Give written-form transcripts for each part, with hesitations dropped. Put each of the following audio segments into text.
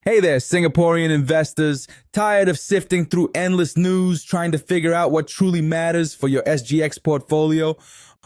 Hey there, Singaporean investors. Tired of sifting through endless news, trying to figure out what truly matters for your SGX portfolio?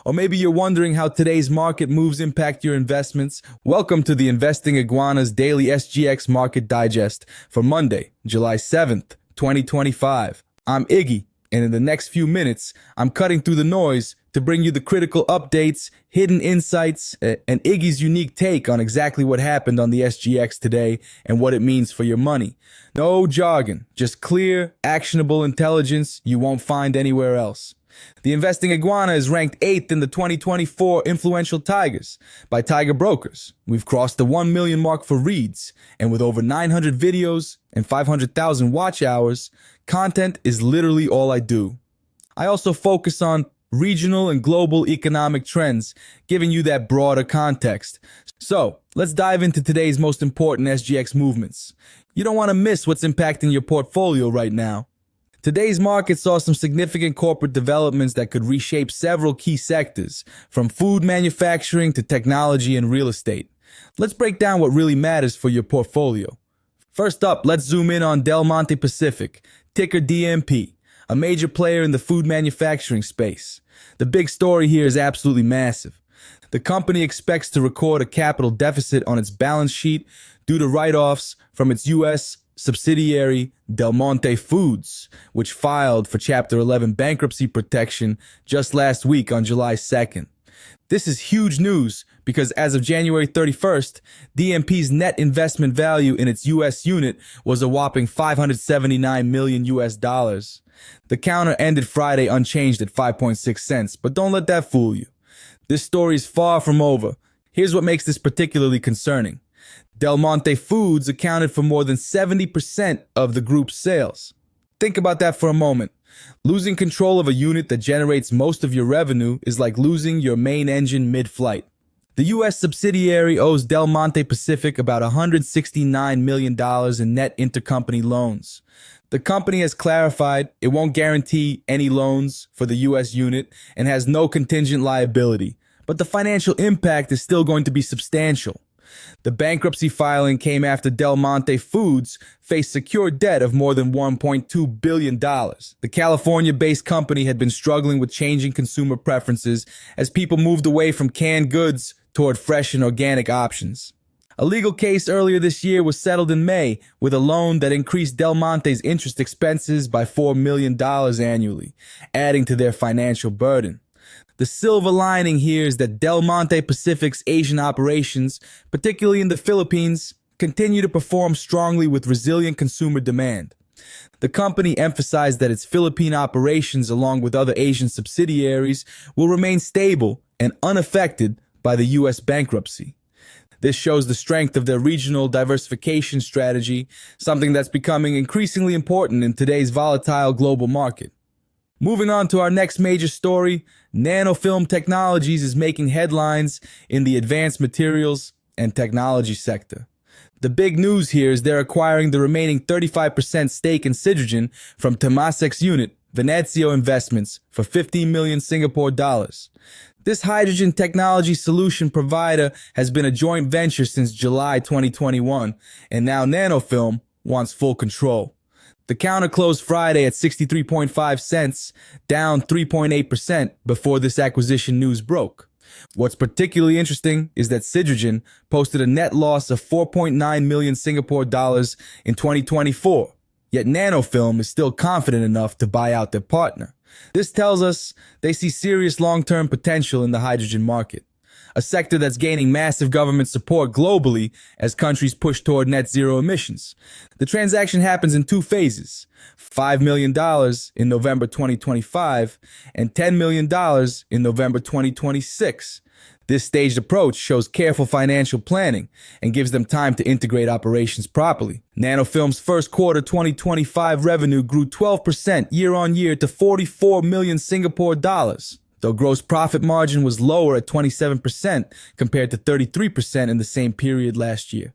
Or maybe you're wondering how today's market moves impact your investments? Welcome to the Investing Iguana's Daily SGX Market Digest for Monday, July 7th, 2025. I'm Iggy, and in the next few minutes, I'm cutting through the noise to bring you the critical updates, hidden insights, and Iggy's unique take on exactly what happened on the SGX today and what it means for your money. No jargon, just clear, actionable intelligence you won't find anywhere else. The Investing Iguana is ranked 8th in the 2024 Influential Tigers by Tiger Brokers. We've crossed the 1 million mark for reads, and with over 900 videos and 500,000 watch hours, content is literally all I do. I also focus on regional and global economic trends, giving you that broader context. So, let's dive into today's most important SGX movements. You don't want to miss what's impacting your portfolio right now. Today's market saw some significant corporate developments that could reshape several key sectors, from food manufacturing to technology and real estate. Let's break down what really matters for your portfolio. First up, let's zoom in on Monte Pacific, ticker DMP, a major player in the food manufacturing space. The big story here is absolutely massive. The company expects to record a capital deficit on its balance sheet due to write-offs from its U.S. subsidiary Monte Foods, which filed for Chapter 11 bankruptcy protection just last week on July 2nd. This is huge news because as of January 31st, DMP's net investment value in its U.S. unit was a whopping $579 million US dollars. The counter ended Friday unchanged at 5.6 cents, but don't let that fool you. This story is far from over. Here's what makes this particularly concerning. Monte Foods accounted for more than 70% of the group's sales. Think about that for a moment. Losing control of a unit that generates most of your revenue is like losing your main engine mid-flight. The U.S. subsidiary owes Monte Pacific about $169 million in net intercompany loans. The company has clarified it won't guarantee any loans for the U.S. unit and has no contingent liability, but the financial impact is still going to be substantial. The bankruptcy filing came after Monte Foods faced secured debt of more than $1.2 billion. The California-based company had been struggling with changing consumer preferences as people moved away from canned goods toward fresh and organic options. A legal case earlier this year was settled in May with a loan that increased Monte's interest expenses by $4 million annually, adding to their financial burden. The silver lining here is that Monte Pacific's Asian operations, particularly in the Philippines, continue to perform strongly with resilient consumer demand. The company emphasized that its Philippine operations, along with other Asian subsidiaries, will remain stable and unaffected by the U.S. bankruptcy. This shows the strength of their regional diversification strategy, something that's becoming increasingly important in today's volatile global market. Moving on to our next major story, NanoFilm Technologies is making headlines in the advanced materials and technology sector. The big news here is they're acquiring the remaining 35% stake in Sidrogen from Temasek's unit, Venezio Investments, for 15 million Singapore dollars. This hydrogen technology solution provider has been a joint venture since July 2021, and now NanoFilm wants full control. The counter closed Friday at 63.5 cents, down 3.8% before this acquisition news broke. What's particularly interesting is that Sidrogen posted a net loss of 4.9 million Singapore dollars in 2024, yet NanoFilm is still confident enough to buy out their partner. This tells us they see serious long-term potential in the hydrogen market, a sector that's gaining massive government support globally as countries push toward net zero emissions. The transaction happens in two phases, $5 million in November 2025 and $10 million in November 2026. This staged approach shows careful financial planning and gives them time to integrate operations properly. NanoFilm's first quarter 2025 revenue grew 12% year-on-year to 44 million Singapore dollars, though gross profit margin was lower at 27% compared to 33% in the same period last year.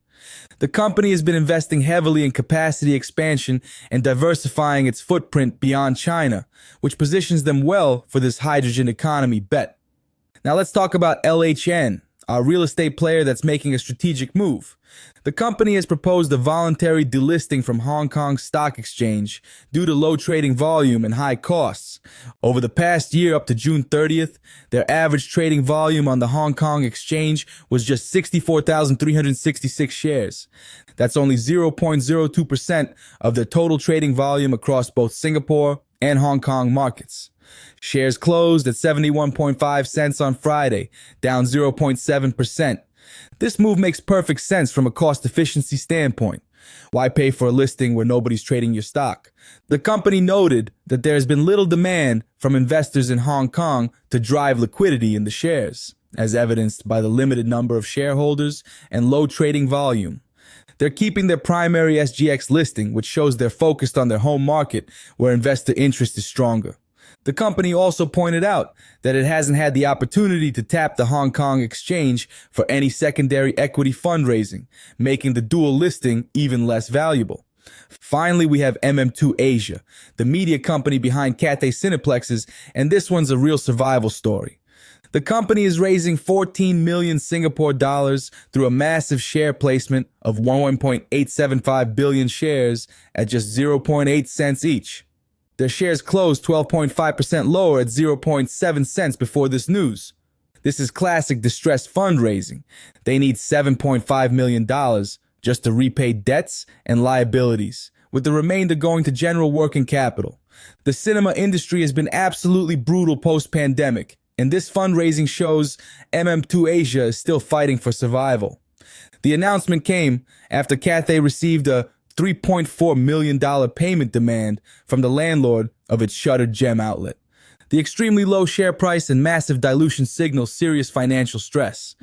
The company has been investing heavily in capacity expansion and diversifying its footprint beyond China, which positions them well for this hydrogen economy bet. Now let's talk about LHN, a real estate player that's making a strategic move. The company has proposed a voluntary delisting from Hong Kong Stock Exchange due to low trading volume and high costs. Over the past year up to June 30th, their average trading volume on the Hong Kong Exchange was just 64,366 shares. That's only 0.02% of their total trading volume across both Singapore and Hong Kong markets. Shares closed at 71.5 cents on Friday, down 0.7%. This move makes perfect sense from a cost efficiency standpoint. Why pay for a listing where nobody's trading your stock? The company noted that there has been little demand from investors in Hong Kong to drive liquidity in the shares, as evidenced by the limited number of shareholders and low trading volume. They're keeping their primary SGX listing, which shows they're focused on their home market where investor interest is stronger. The company also pointed out that it hasn't had the opportunity to tap the Hong Kong exchange for any secondary equity fundraising, making the dual listing even less valuable. Finally, we have MM2 Asia, the media company behind Cathay Cineplexes, and this one's a real survival story. The company is raising 14 million Singapore dollars through a massive share placement of 1.875 billion shares at just 0.8 cents each. Their shares closed 12.5% lower at 0.7 cents before this news. This is classic distressed fundraising. They need $7.5 million just to repay debts and liabilities, with the remainder going to general working capital. The cinema industry has been absolutely brutal post-pandemic, and this fundraising shows MM2 Asia is still fighting for survival. The announcement came after Cathay received a $3.4 million payment demand from the landlord of its shuttered gem outlet. The extremely low share price and massive dilution signal serious financial stress.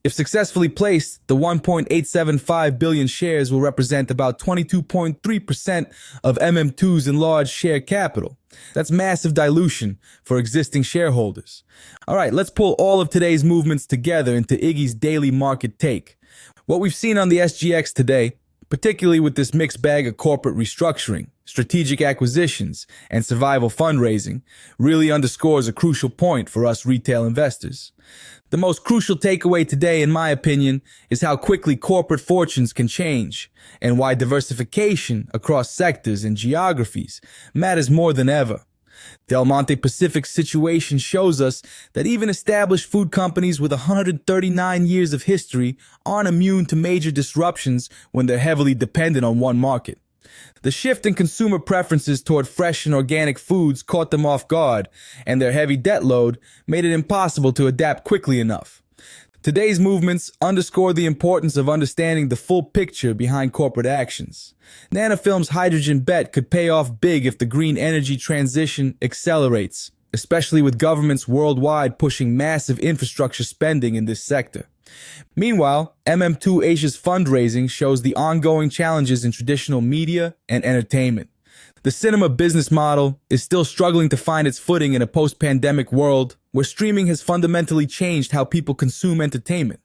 If successfully placed, the 1.875 billion shares will represent about 22.3% of MM2's enlarged share capital. That's massive dilution for existing shareholders. All right, let's pull all of today's movements together into Iggy's daily market take. What we've seen on the SGX today, particularly with this mixed bag of corporate restructuring, strategic acquisitions, and survival fundraising, really underscores a crucial point for us retail investors. The most crucial takeaway today, in my opinion, is how quickly corporate fortunes can change, and why diversification across sectors and geographies matters more than ever. Del Monte Pacific's situation shows us that even established food companies with 139 years of history aren't immune to major disruptions when they're heavily dependent on one market. The shift in consumer preferences toward fresh and organic foods caught them off guard, and their heavy debt load made it impossible to adapt quickly enough. Today's movements underscore the importance of understanding the full picture behind corporate actions. NanoFilm's hydrogen bet could pay off big if the green energy transition accelerates, especially with governments worldwide pushing massive infrastructure spending in this sector. Meanwhile, MM2 Asia's fundraising shows the ongoing challenges in traditional media and entertainment. The cinema business model is still struggling to find its footing in a post-pandemic world where streaming has fundamentally changed how people consume entertainment.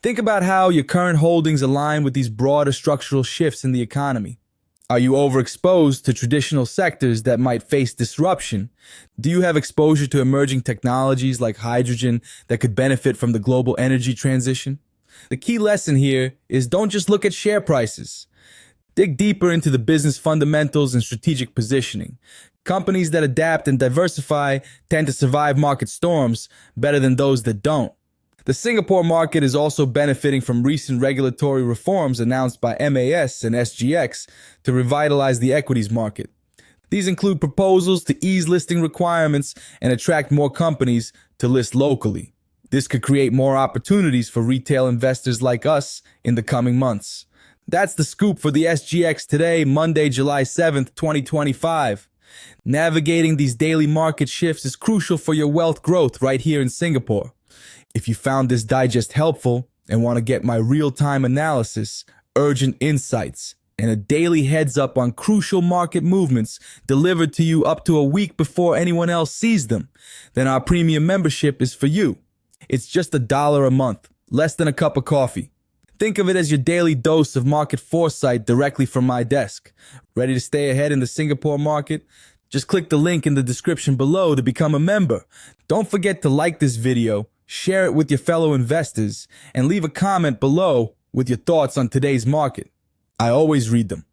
Think about how your current holdings align with these broader structural shifts in the economy. Are you overexposed to traditional sectors that might face disruption? Do you have exposure to emerging technologies like hydrogen that could benefit from the global energy transition? The key lesson here is don't just look at share prices. Dig deeper into the business fundamentals and strategic positioning. Companies that adapt and diversify tend to survive market storms better than those that don't. The Singapore market is also benefiting from recent regulatory reforms announced by MAS and SGX to revitalize the equities market. These include proposals to ease listing requirements and attract more companies to list locally. This could create more opportunities for retail investors like us in the coming months. That's the scoop for the SGX today, Monday, July 7th, 2025. Navigating these daily market shifts is crucial for your wealth growth right here in Singapore. If you found this digest helpful and want to get my real-time analysis, urgent insights, and a daily heads up on crucial market movements delivered to you up to a week before anyone else sees them, then our premium membership is for you. It's just $1 a month, less than a cup of coffee. Think of it as your daily dose of market foresight directly from my desk. Ready to stay ahead in the Singapore market? Just click the link in the description below to become a member. Don't forget to like this video, share it with your fellow investors, and leave a comment below with your thoughts on today's market. I always read them.